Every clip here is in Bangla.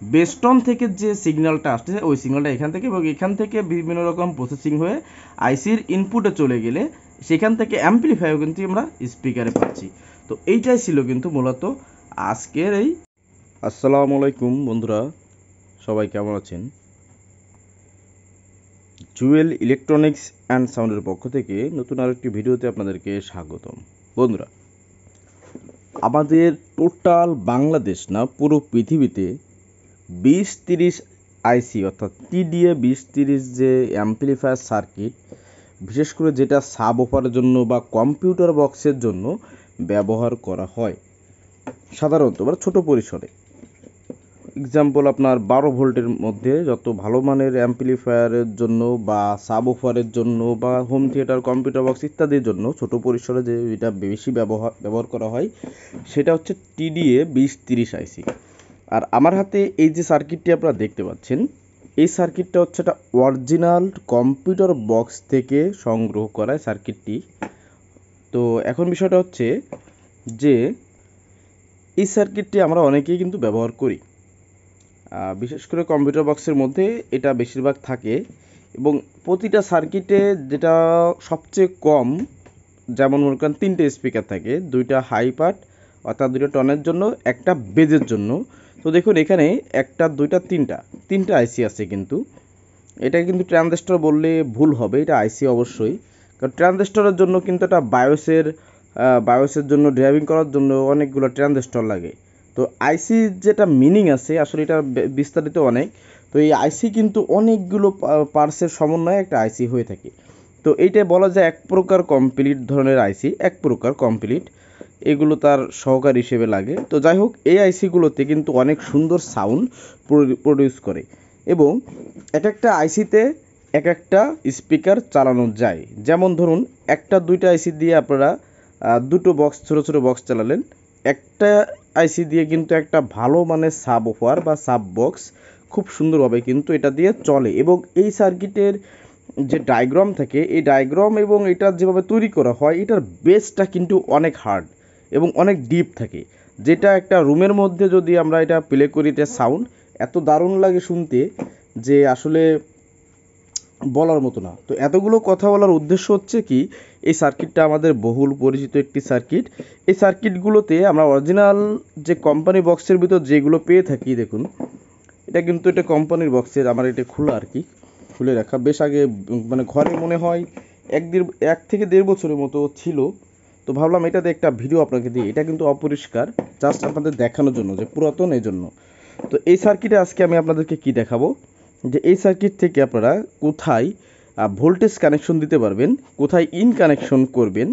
বেস্টন থেকে যে সিগন্যালটা আসছে ওই সিগন্যালটা এখান থেকে এবং এখান থেকে বিভিন্ন রকম প্রসেসিং হয়ে আইসির ইনপুটে চলে গেলে সেখান থেকে অ্যাম্পলিফায়ার কিন্তু আমরা স্পিকারে পাচ্ছি। তো এইটাই ছিল কিন্তু মূলত আজকের এই। আসসালামু আলাইকুম বন্ধুরা, সবাই কেমন আছেন? জুয়েল ইলেকট্রনিক্স অ্যান্ড সাউন্ডের পক্ষ থেকে নতুন আরেকটি ভিডিওতে আপনাদেরকে স্বাগতম। বন্ধুরা, আমাদের টোটাল বাংলাদেশ না পুরো পৃথিবীতে 20-30 আইসি অর্থাৎ টিডিএ 20-30 যে অ্যাম্পলিফায়ার সার্কিট, বিশেষ করে যেটা সাব ওফারের জন্য বা কম্পিউটার বক্সের জন্য ব্যবহার করা হয় সাধারণত বা ছোটো পরিসরে। এক্সাম্পল আপনার 12 ভোল্টের মধ্যে যত ভালো মানের অ্যাম্পলিফায়ারের জন্য বা সাব ওফারের জন্য বা হোম থিয়েটার কম্পিউটার বক্স ইত্যাদির জন্য ছোট পরিসরে যে এটা বেশি ব্যবহার করা হয় সেটা হচ্ছে টিডিএ 20-30 আইসি। আর আমার হাতে এই যে সার্কিটটি আপনারা দেখতে পাচ্ছেন, এই সার্কিটটা হচ্ছে একটা অরিজিনাল কম্পিউটার বক্স থেকে সংগ্রহ করা সার্কিটটি। তো এখন বিষয়টা হচ্ছে যে এই সার্কিটটি আমরা অনেকেই কিন্তু ব্যবহার করি, বিশেষ করে কম্পিউটার বক্সের মধ্যে এটা বেশিরভাগ থাকে এবং প্রতিটা সার্কিটে যেটা সবচেয়ে কম, যেমন মনে করেন 3টে স্পিকার থাকে, 2টা হাই পার্ট অর্থাৎ 2টা টনের জন্য, একটা বেজের জন্য। তো দেখুন এখানে 1টা 2টা 3টা আইসি আছে, কিন্তু এটা কিন্তু ট্রানজিস্টর বললে ভুল হবে, এটা আইসি অবশ্যই। কারণ ট্রানজিস্টরের জন্য কিন্তু একটা বায়োসের জন্য ড্রাইভিং করার জন্য অনেকগুলো ট্রানজিস্টর লাগে। তো আইসি যেটা মিনিং আছে আসলে এটা বিস্তারিত অনেক। তো এই আইসি কিন্তু অনেকগুলো পার্টসের সমন্বয়ে একটা আইসি হয়ে থাকে। তো এইটাই বলা যায় এক প্রকার কমপ্লিট ধরনের আইসি, এক প্রকার কমপ্লিট, এগুলো তার সহকারী হিসেবে লাগে। তো যাই হোক, এই আইসিগুলোতে কিন্তু অনেক সুন্দর সাউন্ড প্রডিউস করে এবং এক একটা আইসিতে এক একটা স্পিকার চালানো যায়। যেমন ধরুন 1টা 2টা আইসি দিয়ে আপনারা দুটো বক্স, ছোটো ছোটো বক্স চালালেন, একটা আইসি দিয়ে কিন্তু একটা ভালো মানের সাব ওফার বা সাব বক্স খুব সুন্দরভাবে কিন্তু এটা দিয়ে চলে। এবং এই সার্কিটের যে ডায়াগ্রাম থাকে, এই ডায়াগ্রাম এবং এটা যেভাবে তৈরি করা হয়, এটার বেসটা কিন্তু অনেক হার্ড এবং অনেক ডিপ থাকে, যেটা একটা রুমের মধ্যে যদি আমরা এটা প্লে করি, এটা সাউন্ড এত দারুণ লাগে শুনতে যে আসলে বলার মতো না। তো এতগুলো কথা বলার উদ্দেশ্য হচ্ছে কি, এই সার্কিটটা আমাদের বহুল পরিচিত একটি সার্কিট। এই সার্কিটগুলোতে আমরা অরিজিনাল যে কোম্পানি বক্সের ভিতর যেগুলো পেয়ে থাকি, দেখুন এটা কিন্তু এটা কোম্পানির বক্সের, আমার এটা খোলা আর কি, খুলে রাখা বেশ আগে, মানে ঘরে মনে হয় 1 থেকে 1.5 বছরের মতো ছিল। তো ভাবলাম এটাতে একটা ভিডিও আপনাকে দিই, এটা কিন্তু অপরিষ্কার, জাস্ট আপনাদের দেখানোর জন্য যে পুরাতন, এই জন্য। তো এই সার্কিটে আজকে আমি আপনাদেরকে কি দেখাবো, যে এই সার্কিট থেকে আপনারা কোথায় ভোল্টেজ কানেকশন দিতে পারবেন, কোথায় ইন কানেকশন করবেন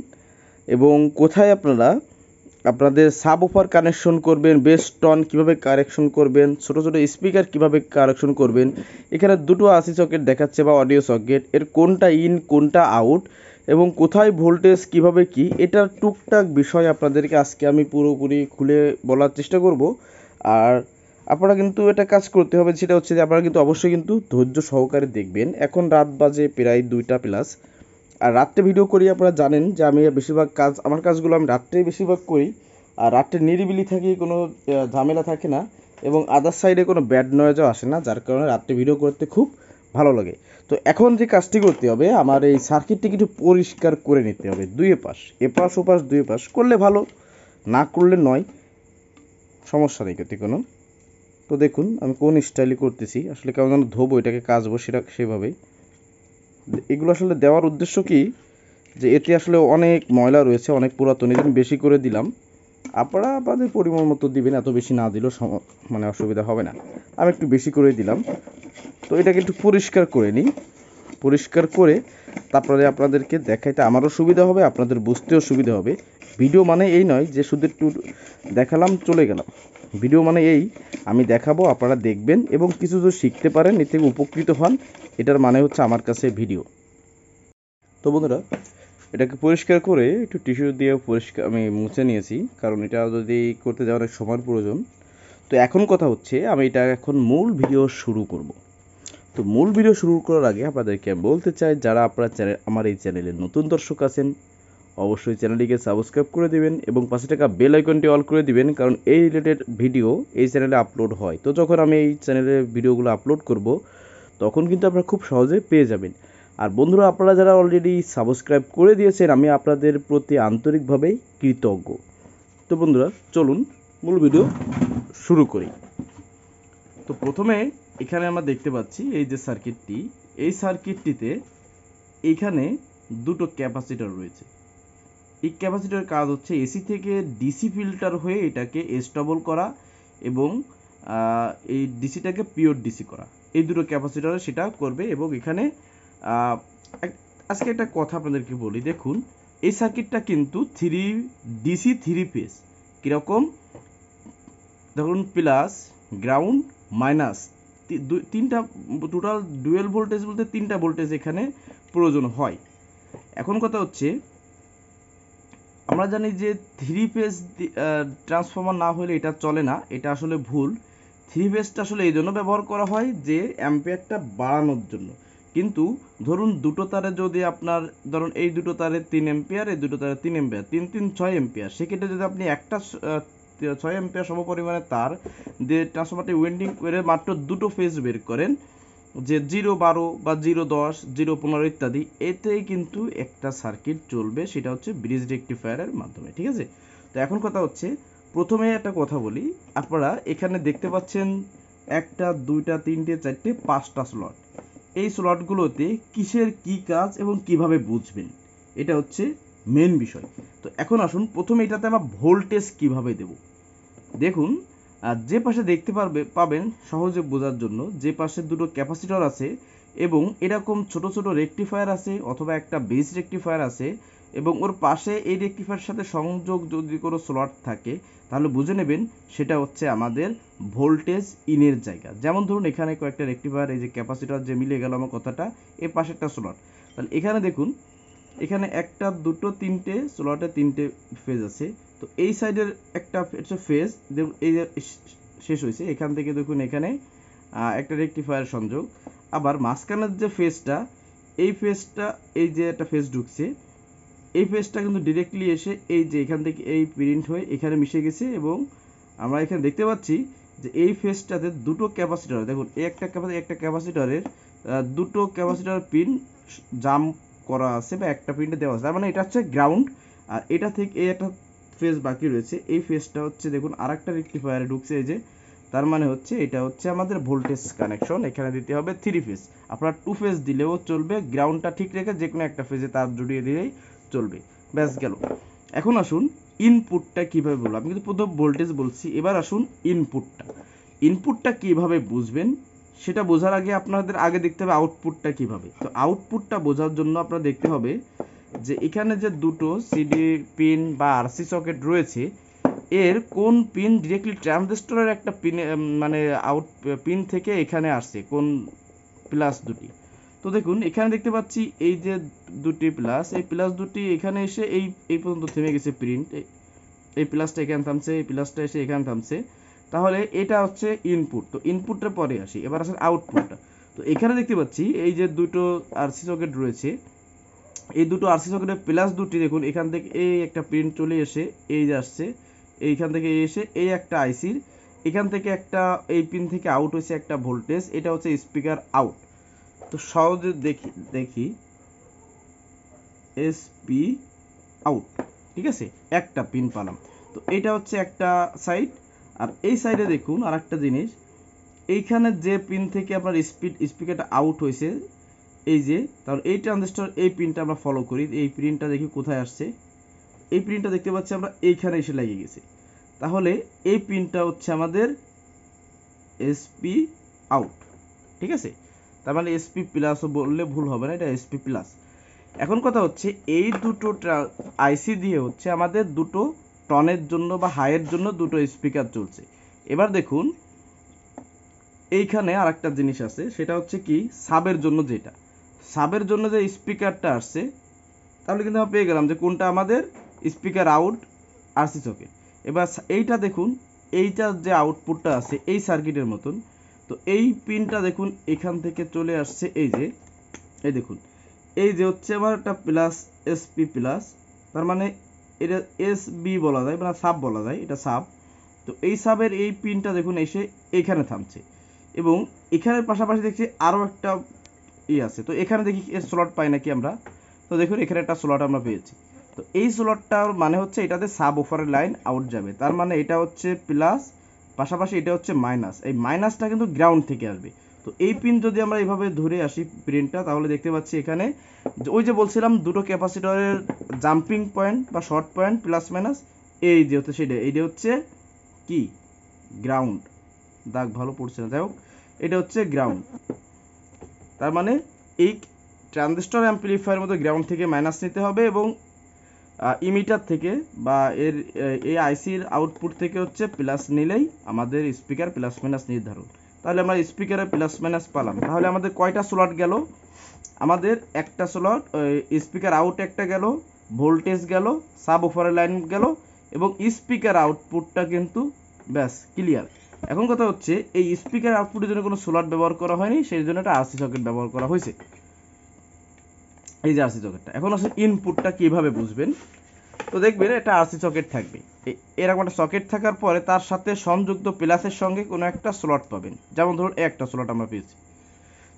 এবং কোথায় আপনারা আপনাদের সাব ওফার কানেকশন করবেন, বেস টন কীভাবে কানেকশন করবেন, ছোটো ছোটো স্পিকার কীভাবে কানেকশন করবেন। এখানে দুটো আইসি সকেট দেখাচ্ছে বা অডিও সকেট, এর কোনটা ইন কোনটা আউট এবং কোথায় ভোল্টেজ কীভাবে কি, এটার টুকটাক বিষয় আপনাদেরকে আজকে আমি পুরোপুরি খুলে বলার চেষ্টা করব। আর আপনারা কিন্তু এটা কাজ করতে হবে, সেটা হচ্ছে যে আপনারা কিন্তু অবশ্যই কিন্তু ধৈর্য সহকারে দেখবেন। এখন রাত বাজে প্রায় 2টা প্লাস, আর রাত্রে ভিডিও করি, আপনারা জানেন যে আমি বেশিরভাগ আমার কাজগুলো আমি রাত্রেই বেশিরভাগ করি। আর রাত্রে নিরিবিলি থাকি, কোনো ঝামেলা থাকে না এবং আদার সাইডে কোনো ব্যাড নয়েজও আসে না, যার কারণে রাত্রে ভিডিও করতে খুব ভালো লাগে। তো এখন যে কাজটি করতে হবে, আমার এই সার্কিটটি কিছু পরিষ্কার করে নিতে হবে, দুই পাশ, এপাশ ওপাশ দুই পাশ করলে ভালো, না করলে নয়, সমস্যা নেই ক্ষতি কোনো। তো দেখুন আমি কোন স্টাইলে করতেছি, আসলে কেমন যেন ধোবো এটাকে, কাচবো সেটা সেভাবেই। এগুলো আসলে দেওয়ার উদ্দেশ্য কি, যে এতে আসলে অনেক ময়লা রয়েছে, অনেক পুরাতন, এই জন্য বেশি করে দিলাম। আপনারা আপনাদের পরিমাণ মতো দিবেন, এত বেশি না দিলেও মানে অসুবিধা হবে না, আমি একটু বেশি করে দিলাম। তো এটাকে একটু পরিষ্কার করে নিই, পরিষ্কার করে তারপরে আপনাদেরকে দেখাইতে আমারও সুবিধা হবে, আপনাদের বুঝতেও সুবিধা হবে। ভিডিও মানে এই নয় যে শুধু একটু দেখালাম চলে গেলাম, ভিডিও মানে এই আমি দেখাবো, আপনারা দেখবেন এবং কিছু যদি শিখতে পারেন, এর থেকে উপকৃত হন, এটার মানে হচ্ছে আমার কাছে ভিডিও। তো বন্ধুরা, এটাকে পরিষ্কার করে একটু টিস্যু দিয়ে পরিষ্কার আমি মুছে নিয়েছি, কারণ এটা যদি করতে যাওয়ার অনেক সময়ের প্রয়োজন। তো এখন কথা হচ্ছে আমি এটা এখন মূল ভিডিও শুরু করব। তো মূল ভিডিও শুরু করার আগে আপনাদেরকে আমি বলতে চাই, যারা আপনারা আমার এই চ্যানেলে নতুন দর্শক আছেন, অবশ্যই চ্যানেলটিকে সাবস্ক্রাইব করে দিবেন এবং পাশে থাকা বেল আইকনটি অল করে দিবেন, কারণ এই রিলেটেড ভিডিও এই চ্যানেলে আপলোড হয়। তো যখন আমি এই চ্যানেলে ভিডিওগুলো আপলোড করব তখন কিন্তু আপনারা খুব সহজে পেয়ে যাবেন। আর বন্ধুরা, আপনারা যারা অলরেডি সাবস্ক্রাইব করে দিয়েছেন, আমি আপনাদের প্রতি আন্তরিকভাবে কৃতজ্ঞ। তো বন্ধুরা, চলুন মূল ভিডিও শুরু করি। তো প্রথমে এখানে আমরা দেখতে পাচ্ছি এই যে সার্কিটটি, এই সার্কিটটিতে এইখানে দুটো ক্যাপাসিটর রয়েছে। এই ক্যাপাসিটরের কাজ হচ্ছে এসি থেকে ডিসি ফিল্টার হয়ে এটাকে স্টেবল করা এবং এই ডিসিটাকে পিওর ডিসি করা। এই দুটো ক্যাপাসিটরে সেটা করবে। এবং এখানে আজকে একটা কথা আপনাদেরকে বলি, দেখুন এই সার্কিটটা কিন্তু ডিসি 3 ফেজ। কীরকম? ধরুন প্লাস, গ্রাউন্ড, মাইনাস, তিনটা টোটাল ডুয়েল ভোল্টেজ বলতে 3টা ভোল্টেজ এখানে প্রয়োজন হয়। এখন কথা হচ্ছে, আমরা জানি যে 3 ফেজ ট্রান্সফরমার না হলে এটা চলে না, এটা আসলে ভুল। 3 ফেজটা আসলে এই জন্য ব্যবহার করা হয় যে অ্যাম্পিয়ারটা বাড়ানোর জন্য। কিন্তু ধরুন দুটো তারে যদি আপনার, ধরুন এই দুটো তারে 3 অ্যাম্পিয়ার, এই দুটো তারে 3 অ্যাম্পিয়ার, 3 3 6 অ্যাম্পিয়ার, সেক্ষেত্রে যদি আপনি একটা 6 অ্যাম্পিয়ার সমপরিমাণে তার দিয়ে ট্রান্সফরমারটি ওয়েন্ডিং করে মাত্র দুটো ফেজ বের করেন, যে 0-12 বা 0-10, 0-15 ইত্যাদি, এতেই কিন্তু একটা সার্কিট চলবে। সেটা হচ্ছে ব্রিজ রেকটিফায়ারের মাধ্যমে। ঠিক আছে? তো এখন কথা হচ্ছে, প্রথমে একটা কথা বলি, আপনারা এখানে দেখতে পাচ্ছেন 1টা 2টা 3টে 4টে 5টা স্লট। এই স্লটগুলোতে কিসের কি কাজ এবং কিভাবে বুঝবেন, এটা হচ্ছে মেন বিষয়। তো এখন আসুন, প্রথমে এটাতে আমরা ভোল্টেজ কিভাবে দেব। দেখুন, আর যে পাশে দেখতে পাবেন সহজে বোঝার জন্য, যে পাশে দুটো ক্যাপাসিটর আছে এবং এরকম ছোট ছোট রেকটিফায়ার আছে অথবা একটা বেস রেকটিফায়ার আছে, এবং ওর পাশে এই রেকটিফায়ারের সাথে সংযোগ যদি কোনো স্লট থাকে, তাহলে বুঝে নেবেন সেটা হচ্ছে আমাদের ভোল্টেজ ইনের জায়গা। যেমন ধরুন এখানে কয়েকটা রেকটিফায়ার, এই যে ক্যাপাসিটর যে মিলে গেল আমার কথাটা, এর পাশে একটা স্লট। তাহলে এখানে দেখুন, এখানে 1টা 2টো 3টে স্লটে 3টে ফেজ আছে। তো এই সাইডের একটা ফেজ দেখুন, এই যে শেষ হয়েছে, এখান থেকে দেখুন এখানে একটা রেকটিফায়ার সংযোগ। আবার মাঝখানের যে ফেজটা, এই ফেজটা, এই যে একটা ফেজ ঢুকছে, এই ফেজটা কিন্তু ডিরেক্টলি এসে এই যে এখান থেকে এই প্রিন্ট হয়ে এখানে মিশে গেছে। এবং আমরা এখানে দেখতে পাচ্ছি যে এই ফেজটাতে দুটো ক্যাপাসিটর, দেখুন একটা ক্যাপাসিটরের দুটো ক্যাপাসিটর পিন জাম করা আছে বা একটা পিনটা দেওয়া আছে। তার মানে এটা হচ্ছে গ্রাউন্ড। আর এটা থেকে এই একটা ফেজ বাকি রয়েছে, এই ফেজটা হচ্ছে দেখুন আরেকটা রেকটিফায়ারে ঢুকছে, এই যে, তার মানে হচ্ছে এটা হচ্ছে আমাদের ভোল্টেজ কানেকশন। এখানে দিতে হবে 3 ফেজ। আপনার 2 ফেজ দিলেও চলবে, গ্রাউন্ডটা ঠিক রেখে যে কোনো একটা ফেজে তার জড়িয়ে দিলেই চলবে। ব্যাস গেল। এখন আসুন ইনপুটটা কিভাবে বলবো। আমি কিন্তু প্রথম ভোল্টেজ বলছি, এবার আসুন ইনপুটটা কিভাবে বুঝবেন সেটা বোঝার আগে আপনাদের আগে দেখতে হবে আউটপুটটা কিভাবে। তো আউটপুটটা বোঝার জন্য আপনারা দেখতে হবে যে এখানে যে দুটো সিডি পিন বা আরসি সকেট রয়েছে, এর কোন পিন ডিরেক্টলি ট্রানজিস্টরের একটা পিন, মানে আউট পিন থেকে এখানে আসছে, কোন প্লাস দুটি। তো দেখুন এখানে দেখতে পাচ্ছি এই যে দুটি প্লাস, এই প্লাস দুটি এখানে এসে এই পর্যন্ত থেমে গেছে প্রিন্ট। এই প্লাসটা এখানে থামছে, এই প্লাসটা এসে এখানে থামছে। তাহলে এটা হচ্ছে ইনপুট। তো ইনপুটটা পরে আসি, এবার আসলে আউটপুটটা। তো এখানে দেখতে পাচ্ছি এই যে দুটো আরসি সকেট রয়েছে, এই দুটো আরসি সকেটের প্লাস দুটি দেখুন এখান থেকে এই একটা প্রিন্ট চলে এসে এই যে আসছে, এইখান থেকে এসে এই একটা আইসির এখান থেকে একটা এই পিন থেকে আউট হয়েছে একটা ভোল্টেজ, এটা হচ্ছে স্পিকার আউট। তো সহজে দেখি এসপি আউট, ঠিক আছে, একটা পিন পালাম। তো এটা হচ্ছে একটা সাইড। আর এই সাইডে দেখুন আর একটা জিনিস, এইখানে যে পিন থেকে আপনার স্পিকারটা আউট হয়েছে, এই যে, তাহলে এই ট্রানজিস্টর এই পিনটা আমরা ফলো করি, এই পিনটা দেখি কোথায় আসছে। এই পিনটা দেখতে পাচ্ছি আমরা এইখানে এসে লেগে গেছে। তাহলে এই পিনটা হচ্ছে আমাদের এসপি আউট, ঠিক আছে। তার মানে এসপি প্লাসও বললে ভুল হবে না, এটা এসপি প্লাস। এখন কথা হচ্ছে এই দুটো আইসি দিয়ে হচ্ছে আমাদের দুটো টনের জন্য বা হাইয়ের জন্য দুটো স্পিকার চলছে। এবার দেখুন এইখানে আরেকটা জিনিস আছে, সেটা হচ্ছে কি সাবের জন্য, যেটা সাবের জন্য যে স্পিকারটা আসছে, তাহলে কিন্তু আমরা পেয়ে গেলাম যে কোনটা আমাদের স্পিকার আউট আরসি সকেট। এবার এইটা দেখুন, এইটার যে আউটপুটটা আছে এই সার্কিটের মতন। তো এই পিনটা দেখুন এখান থেকে চলে আসছে, এই যে, এই দেখুন, এই যে হচ্ছে আমার একটা প্লাস এসপি প্লাস, তার মানে এটা এসবি বলা যায়, মানে সাব বলা যায়, এটা সাব। তো এই সাবের এই পিনটা দেখুন এসে এখানে থামছে, এবং এখানের পাশাপাশি দেখছি আরও একটা আছে। তো এখানে দেখি এর স্লট পাই নাকি আমরা। তো দেখুন এখানে একটা স্লট আমরা পেয়েছি। তো এই স্লটটার মানে হচ্ছে এটাতে সাব ওফারের লাইন আউট যাবে, তার মানে এটা হচ্ছে প্লাস, পাশাপাশি এটা হচ্ছে মাইনাস। এই মাইনাসটা কিন্তু গ্রাউন্ড থেকে আসবে। তো এই পিন যদি আমরা এইভাবে ধরে আসি পিনটা, তাহলে দেখতে পাচ্ছি এখানে ওই যে বলছিলাম দুটো ক্যাপাসিটরের জাম্পিং পয়েন্ট বা শর্ট পয়েন্ট প্লাস মাইনাস, এই যে হচ্ছে সেটা, এইটা হচ্ছে কি গ্রাউন্ড। দাগ ভালো পড়ছে না, যাই হোক, এটা হচ্ছে গ্রাউন্ড। তার মানে এই ট্রানজিস্টর অ্যাম্পলিফায়ারের মধ্যে গ্রাউন্ড থেকে মাইনাস নিতে হবে, এবং ইমিটার থেকে বা এর এই আইসির আউটপুট থেকে হচ্ছে প্লাস নিলেই আমাদের স্পিকার প্লাস মাইনাস নির্ধারণ। তাহলে আমরা স্পিকারে প্লাস মাইনাস পেলাম। তাহলে আমাদের কয়টা স্লট গেল? আমাদের একটা স্লট, স্পিকার আউট একটা গেল, ভোল্টেজ গেল, সাব ওফারের লাইন গেল, এবং স্পিকার আউটপুটটা কিন্তু ব্যাস ক্লিয়ার। এখন কথা হচ্ছে এই স্পিকার আউটপুটের জন্য কোনো স্লট ব্যবহার করা হয়নি, সেই জন্য একটা আরসি সকেট ব্যবহার করা হয়েছে। এই যে আরসি সকেটটা, এখন হচ্ছে ইনপুটটা কিভাবে বুঝবেন। তো দেখবেন এটা আরসি সকেট থাকবে, এরকম একটা সকেট থাকার পরে তার সাথে সংযুক্ত প্লাসের সঙ্গে কোনো একটা স্লট পাবেন, যেমন ধরুন একটা স্লট আমরা পেয়েছি।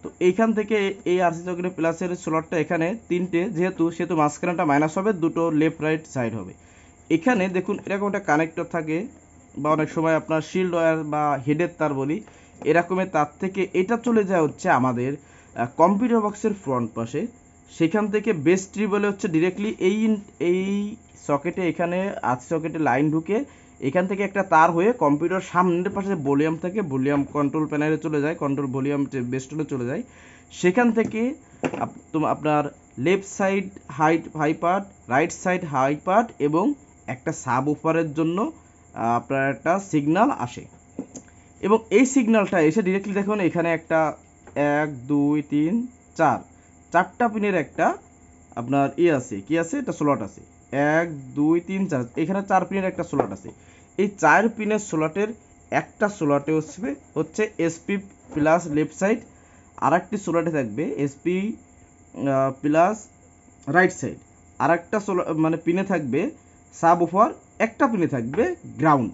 তো এইখান থেকে এই আরসি সকেটের প্লাসের স্লটটা এখানে তিনটে, সেহেতু মাঝখানেটা মাইনাস হবে, দুটো লেফট রাইট সাইড হবে। এখানে দেখুন এরকম একটা কানেক্টর থাকে, বা অনেক সময় আপনার শিল্ড ওয়্যার বা হেডের তার বলি, এরকমের তার থেকে এটা চলে যায় হচ্ছে আমাদের কম্পিউটার বক্সের ফ্রন্ট পাশে। সেখান থেকে বেস ট্রিবলে হচ্ছে ডিরেক্টলি এই সকেটে, এখানে আরসি সকেটে লাইন ঢুকে এখান থেকে একটা তার হয়ে কম্পিউটার সামনের পাশে ভলিউম থাকে, ভলিউম কন্ট্রোল প্যানেলে চলে যায়, কন্ট্রোল ভলিউম বেস্টনে চলে যায়। সেখান থেকে আপনার left side high part, right side high part, এবং একটা সাব ওফারের জন্য আপনার একটা সিগন্যাল আসে। এবং এই সিগন্যালটা এসে ডিরেক্টলি দেখুন এখানে একটা 1 2 3 4 চারটা পিনের একটা আপনার আছে, কি আছে, একটা স্লট আছে। 1 2 3 4, এখানে 4 পিনের একটা স্লট আছে। এই 4 পিনের স্লটের একটা স্লটে হচ্ছে এসপি প্লাস লেফট সাইড, আর একটি স্লটে থাকবে এসপি প্লাস রাইট সাইড, আর একটা মানে পিনে থাকবে সাব ওফার, একটা পিনে থাকবে গ্রাউন্ড।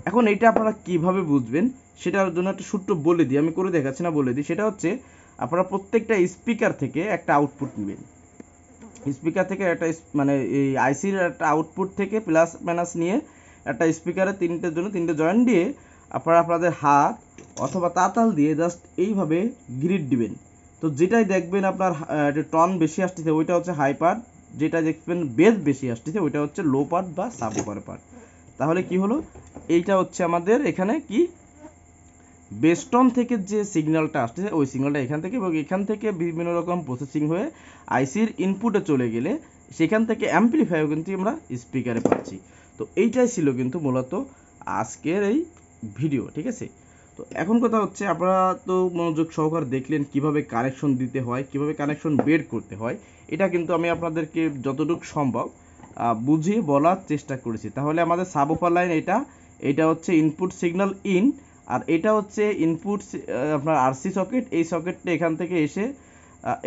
এখন এইটা আপনারা কিভাবে বুঝবেন সেটার জন্য একটা সূত্র বলে দিই, আমি করে দেখাচ্ছি না, বলে দিই। সেটা হচ্ছে আপনারা প্রত্যেকটা স্পিকার থেকে একটা আউটপুট নেবেন, স্পিকার থেকে একটা মানে এই আইসির একটা আউটপুট থেকে প্লাস মাইনাস নিয়ে একটা স্পিকারে তিনটের জন্য তিনটে জয়েন্ট দিয়ে আপনারা আপনাদের হাত অথবা তাতাল দিয়ে জাস্ট এইভাবে গ্রিড দিবেন। তো যেটাই দেখবেন আপনার টন বেশি আসতেছে ওইটা হচ্ছে হাই পার্ট, যেটা দেখবেন বেস বেশি আসতেছে ওইটা হচ্ছে লো পার্ট বা সাব ওপার পার্ট। তাহলে কি হলো, এইটা হচ্ছে আমাদের এখানে কি বেস্টন থেকে যে সিগন্যালটা আসছে ওই সিগন্যালটা এখান থেকে, এবং এখান থেকে বিভিন্ন রকম প্রসেসিং হয়ে আইসির ইনপুটে চলে গেলে সেখান থেকে অ্যাম্পলিফায়ার কিন্তু আমরা স্পিকারে পাচ্ছি। তো এইটাই ছিল কিন্তু মূলত আজকের এই ভিডিও, ঠিক আছে। তো এখন কথা হচ্ছে আপনারা তো মনোযোগ সহকারে দেখলেন কিভাবে কানেকশন দিতে হয়, কিভাবে কানেকশন বের করতে হয়। এটা কিন্তু আমি আপনাদেরকে যতটুকু সম্ভব বুঝিয়ে বলার চেষ্টা করেছি। তাহলে আমাদের সাব ওফার লাইন এটা হচ্ছে ইনপুট সিগন্যাল ইন, আর এটা হচ্ছে ইনপুট আপনার আরসি সকেট। এই সকেটটা এখান থেকে এসে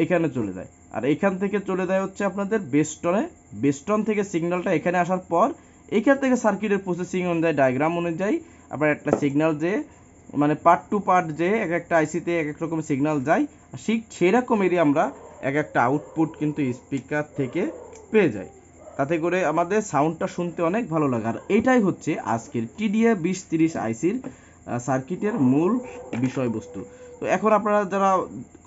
এখানে চলে যায়, আর এখান থেকে চলে যায় হচ্ছে আপনাদের বেস্টনে। বেস্টন থেকে সিগন্যালটা এখানে আসার পর এইখান থেকে সার্কিটের প্রসেসিং অনুযায়ী, ডায়াগ্রাম অনুযায়ী আপনার একটা সিগন্যাল যে মানে পার্ট টু পার্ট যে এক একটা আইসিতে এক এক রকম সিগন্যাল যায়, ঠিক সেরকমেরই আমরা এক একটা আউটপুট কিন্তু স্পিকার থেকে পেয়ে যাই। তাতে করে আমাদের সাউন্ডটা শুনতে অনেক ভালো লাগে। আর এইটাই হচ্ছে আজকের টিডিএ 2030 আইসির সার্কিটের মূল বিষয়বস্তু। তো এখন আপনারা যারা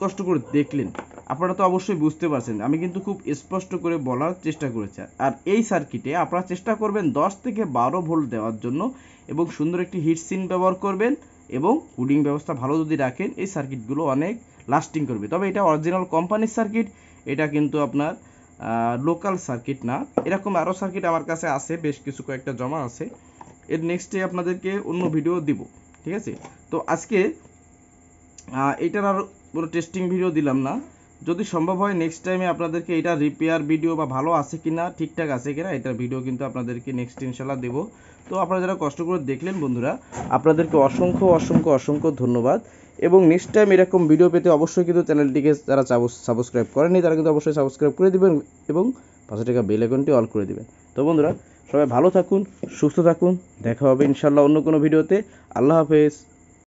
কষ্ট করে দেখলেন আপনারা তো অবশ্যই বুঝতে পারছেন, আমি কিন্তু খুব স্পষ্ট করে বলার চেষ্টা করেছি। আর এই সার্কিটে আপনারা চেষ্টা করবেন 10 থেকে 12 ভোল্ট দেওয়ার জন্য, এবং সুন্দর একটি হিট সিন ব্যবহার করবেন, এবং কুলিং ব্যবস্থা ভালো যদি রাখেন এই সার্কিটগুলো অনেক লাস্টিং করবে। তবে এটা অরিজিনাল কোম্পানির সার্কিট, এটা কিন্তু আপনার লোকাল সার্কিট না। এরকম আরও সার্কিট আমার কাছে আছে, বেশ কিছু কয়েকটা জমা আছে, এর নেক্সটে আপনাদেরকে অন্য ভিডিও দিব, ঠিক আছে। তো আজকে এইটার আর কোনো টেস্টিং ভিডিও দিলাম না, যদি সম্ভব হয় নেক্সট টাইমে আপনাদেরকে এটা রিপেয়ার ভিডিও বা ভালো আছে কিনা ঠিকঠাক আছে কিনা এটার ভিডিও কিন্তু আপনাদেরকে নেক্সট ইনশাল্লাহ দেবো। তো আপনারা যারা কষ্ট করে দেখলেন বন্ধুরা, আপনাদেরকে অসংখ্য অসংখ্য অসংখ্য ধন্যবাদ। এবং নেক্সট টাইম এরকম ভিডিও পেতে অবশ্যই কিন্তু চ্যানেলটিকে যারা সাবস্ক্রাইব করেনি তারা কিন্তু অবশ্যই সাবস্ক্রাইব করে দিবেন, এবং পাশে থাকা বেল আইকনটি অল করে দিবেন। তো বন্ধুরা, সবাই ভালো থাকুন, সুস্থ থাকুন, দেখা হবে ইনশাল্লাহ অন্য কোনো ভিডিওতে। আল্লাহ হাফেজ।